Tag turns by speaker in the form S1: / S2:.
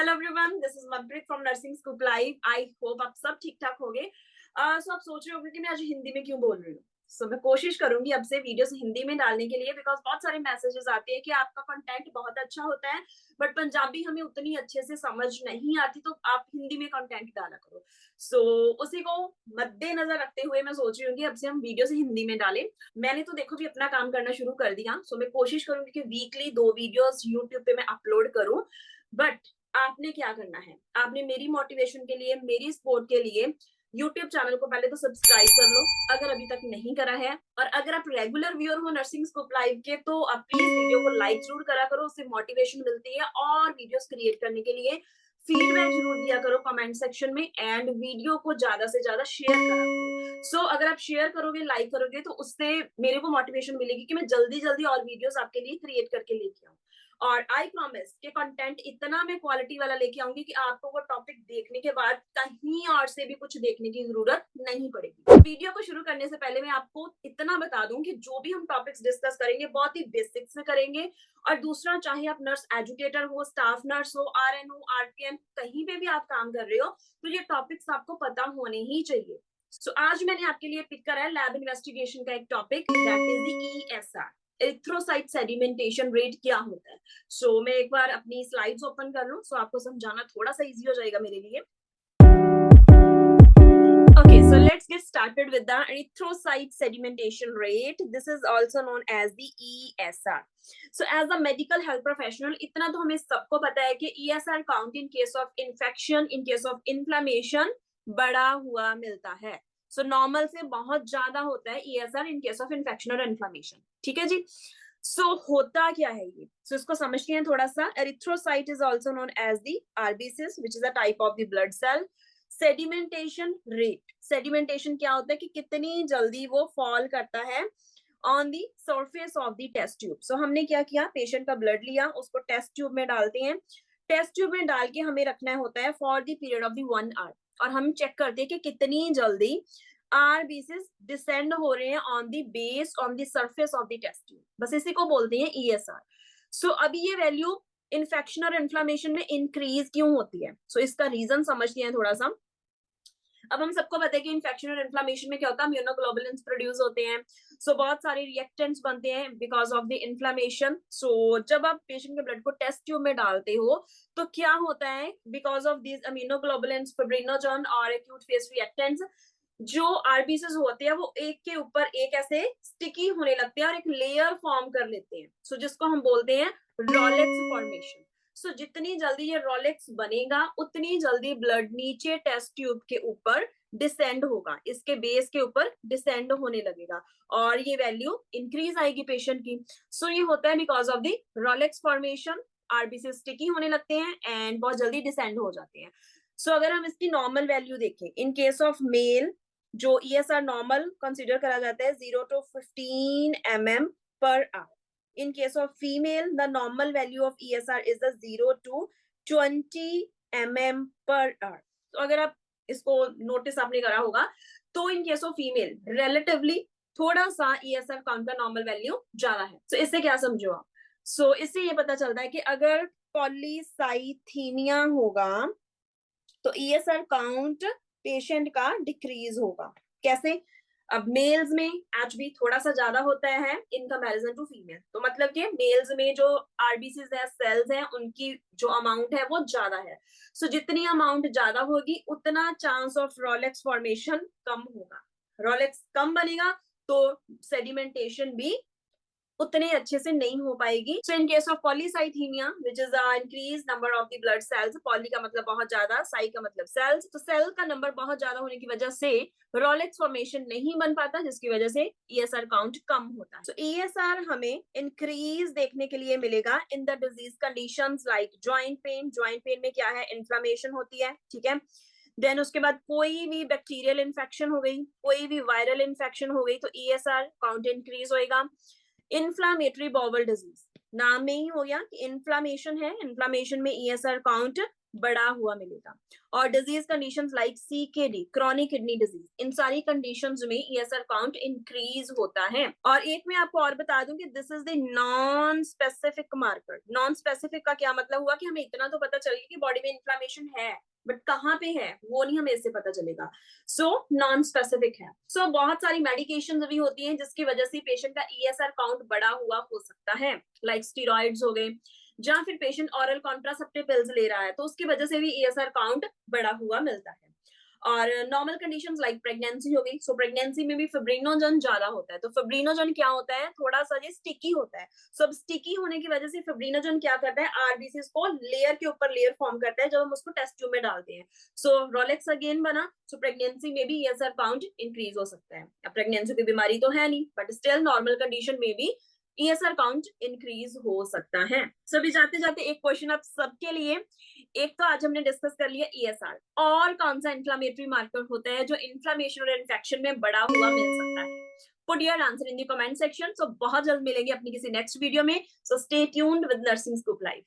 S1: Hello everyone, this is Manpreet from nursing scoop live. I hope आप सब ठीक ठाक होंगे। सो आप सोच रहे होंगे कि मैं आज हिंदी में क्यों बोल रही हूँ। सो मैं कोशिश करूंगी अब से वीडियोस हिंदी में डालने के लिए, बिकॉज बहुत सारे मैसेजेस आते हैं कि आपका कंटेंट बहुत अच्छा होता है बट पंजाबी हमें उतनी अच्छे से समझ नहीं आती, तो आप हिंदी में कंटेंट डाला करो। सो उसी को मद्देनजर रखते हुए मैं सोच रही हूँ कि अब से हम वीडियो से हिंदी में डालें। मैंने तो देखो भी अपना काम करना शुरू कर दिया। सो मैं कोशिश करूंगी कि वीकली 2 वीडियोस यूट्यूब पे मैं अपलोड करूं। बट आपने क्या करना है, आपने मेरी मोटिवेशन के लिए, मेरी सपोर्ट के लिए यूट्यूब चैनल को पहले तो सब्सक्राइब कर लो अगर अभी तक नहीं करा है, और अगर आप रेगुलर व्यूअर हो नर्सिंग स्कूप लाइव के तो आप प्लीज वीडियो को लाइक जरूर करा करो, उससे मोटिवेशन मिलती है और वीडियोस क्रिएट करने के लिए फीडबैक जरूर दिया करो कमेंट सेक्शन में, एंड वीडियो को ज्यादा से ज्यादा शेयर करा करो। सो अगर आप शेयर करोगे, लाइक करोगे तो उससे मेरे को मोटिवेशन मिलेगी कि मैं जल्दी जल्दी और वीडियोस आपके लिए क्रिएट करके लेके आऊं। और आई प्रॉमिस कि कंटेंट इतना मैं क्वालिटी वाला लेके आऊंगी कि आपको वो टॉपिक देखने के बाद कहीं और से भी कुछ देखने की जरूरत नहीं पड़ेगी। वीडियो को शुरू करने से पहले मैं आपको इतना बता दूं कि जो भी हम टॉपिक्स डिस्कस करेंगे बहुत ही बेसिक्स में करेंगे। और दूसरा, चाहे आप नर्स एजुकेटर हो, स्टाफ नर्स हो, आरएन हो, आरपीएम, कहीं पे भी आप काम कर रहे हो तो ये टॉपिक्स आपको पता होने ही चाहिए। आज मैंने आपके लिए पिक करा है लैब इन्वेस्टिगेशन का एक topic, that is the ESR, erythrocyte sedimentation rate क्या होता है। मैं एक बार अपनी स्लाइड्स ओपन कर लूं, आपको समझाना थोड़ा सा इजी हो जाएगा मेरे लिए। Okay, so let's get started with the erythrocyte sedimentation rate. This is also known as the ESR. So as a medical health professional, इतना तो हमें सबको पता है कि ESR count in case of infection, in case of inflammation बढ़ा हुआ मिलता है। नॉर्मल से बहुत ज्यादा होता है ESR in case of infection और inflammation। ठीक है जी। होता क्या है ये? इसको समझते हैं थोड़ा सा। Erythrocyte is also known as the RBCs, which is a type of the blood cell. Sedimentation rate, sedimentation क्या होता है कि कितनी जल्दी वो फॉल करता है on the surface of the test tube. हमने क्या किया, पेशेंट का ब्लड लिया, उसको टेस्ट ट्यूब में डालते हैं। टेस्ट ट्यूब में डाल के हमें रखना होता है for the period of the 1 hour, और हम चेक करते हैं कि कितनी जल्दी RBCs डिसेंड हो रहे हैं on the base, on the surface of the test tube. बस इसी को बोलते हैं ESR। अभी ये वैल्यू इन्फेक्शन और इन्फ्लामेशन में इंक्रीज क्यों होती है? इसका रीजन समझते हैं थोड़ा सा। अब हम सबको पता है कि इन्फेक्शन और इन्फ्लामेशन में क्या होता है, इम्यूनोग्लोबुलिन्स प्रोड्यूस होते हैं। बहुत सारे रिएक्टेंट्स बनते हैं बिकॉज ऑफ द इन्फ्लामेशन। जब आप पेशेंट के ब्लड को टेस्ट ट्यूब में डालते हो तो क्या होता है, because of this immunoglobulins, fibrinogen और एक्यूट फेज रिएक्टेंट्स, जो आरबीसीज होते हैं वो एक के ऊपर एक ऐसे स्टिकी होने लगते हैं और एक लेयर फॉर्म कर लेते हैं। जिसको हम बोलते हैं रॉलेक्स फॉर्मेशन। जितनी जल्दी ये रॉलेक्स बनेगा उतनी जल्दी ब्लड नीचे टेस्ट ट्यूब के ऊपर डिसेंड होगा, इसके बेस के ऊपर डिसेंड होने लगेगा और ये वैल्यू इंक्रीज आएगी पेशेंट की। ये होता है because of the rouleaux formation. RBC sticky होने लगते हैं एंड बहुत जल्दी डिसेंड हो जाते हैं। अगर हम इसकी नॉर्मल वैल्यू देखें, इन केस ऑफ मेल जो ESR नॉर्मल कंसीडर करा जाता है 0 to 15 mm per hour. In case of female, the normal value of ESR is the 0 to 20 mm per hour. अगर आप इसको नोटिस आपने करा होगा तो in case of female relatively थोड़ा सा ESR काउंट का नॉर्मल वैल्यू ज्यादा है। इससे क्या समझो आप? इससे ये पता चलता है कि अगर पॉलीसाइथीमिया होगा तो ESR काउंट पेशेंट का डिक्रीज होगा। कैसे? अब मेल्स में HB थोड़ा सा ज्यादा होता है इन कंपैरिजन टू फीमेल, तो मतलब कि मेल्स में जो आरबीसीज है, सेल्स हैं, उनकी जो अमाउंट है वो ज्यादा है। जितनी अमाउंट ज्यादा होगी उतना चांस ऑफ रॉलेक्स फॉर्मेशन कम होगा। रॉलेक्स कम बनेगा तो सेडिमेंटेशन भी उतने अच्छे से नहीं हो पाएगी। In case of polycythaemia which is increase number of the blood cells, poly का मतलब बहुत ज्यादा, साई का मतलब सेल्स, तो सेल का नंबर बहुत ज्यादा होने की वजह से रॉलेक्स फॉर्मेशन नहीं बन पाता, जिसकी वजह से ESR काउंट कम होता है। ESR हमें इंक्रीज देखने के लिए मिलेगा in the disease conditions like joint pain. Joint pain में क्या है, इन्फ्लामेशन होती है, ठीक है। देन उसके बाद कोई भी बैक्टीरियल इन्फेक्शन हो गई, कोई भी वायरल इन्फेक्शन हो गई तो ESR काउंट इंक्रीज होएगा। इन्फ्लामेटरी बाउल डिजीज, नाम में ही हो गया कि इन्फ्लामेशन है, इन्फ्लामेशन में ESR काउंट बढ़ा हुआ मिलेगा। और disease conditions like CKD, chronic kidney disease, इन सारी कंडीशंस में ईएसआर काउंट इंक्रीज होता है। और एक मैं आपको और बता दूं कि this is the non specific marker. Non specific का क्या मतलब हुआ कि हमें इतना तो पता चलेगा कि बॉडी में इन्फ्लेमेशन है, बट कहाँ पे है वो नहीं हमें इससे पता चलेगा। सो नॉन स्पेसिफिक है। सो बहुत सारी मेडिकेशन भी होती हैं जिसकी वजह से पेशेंट का ईएसआर काउंट बढ़ा हुआ हो सकता है, लाइक स्टीरॉइड्स हो गए, जहां फिर पेशेंट ऑरल कॉन्ट्रासेप्टिव पिल्स ले रहा है तो उसकी वजह से भी ईएसआर काउंट बढ़ा हुआ मिलता है। और नॉर्मल कंडीशंस लाइक प्रेगनेंसी हो गई, सो प्रेगनेंसी में भी फिब्रिनोजन ज्यादा होता है। तो फिब्रिनोजन क्या होता है, थोड़ा सा ये स्टिकी होता है। सो अब स्टिकी होने की वजह से फिब्रिनोजन क्या करता है, आरबीसीज को लेयर के ऊपर लेयर फॉर्म करता है जब हम उसको टेस्ट ट्यूब में डालते हैं। सो रोलेक्स अगेन बना, सो प्रेगनेंसी में भी ईएसआर काउंट इंक्रीज हो सकता है। अब प्रेगनेंसी की बीमारी तो है नहीं, बट स्टिल नॉर्मल कंडीशन में भी ईएसआर काउंट इंक्रीज हो सकता है। सभी जाते जाते एक क्वेश्चन आप सबके लिए। एक तो आज हमने डिस्कस कर लिया ईएसआर, और कौन सा इन्फ्लामेटरी मार्कर होता है जो इन्फ्लामेशन और इन्फेक्शन में बढ़ा हुआ मिल सकता है। Put your answer in the comment section. So बहुत जल्द मिलेंगे अपनी किसी नेक्स्ट वीडियो में। So stay tuned with nursing scoop live.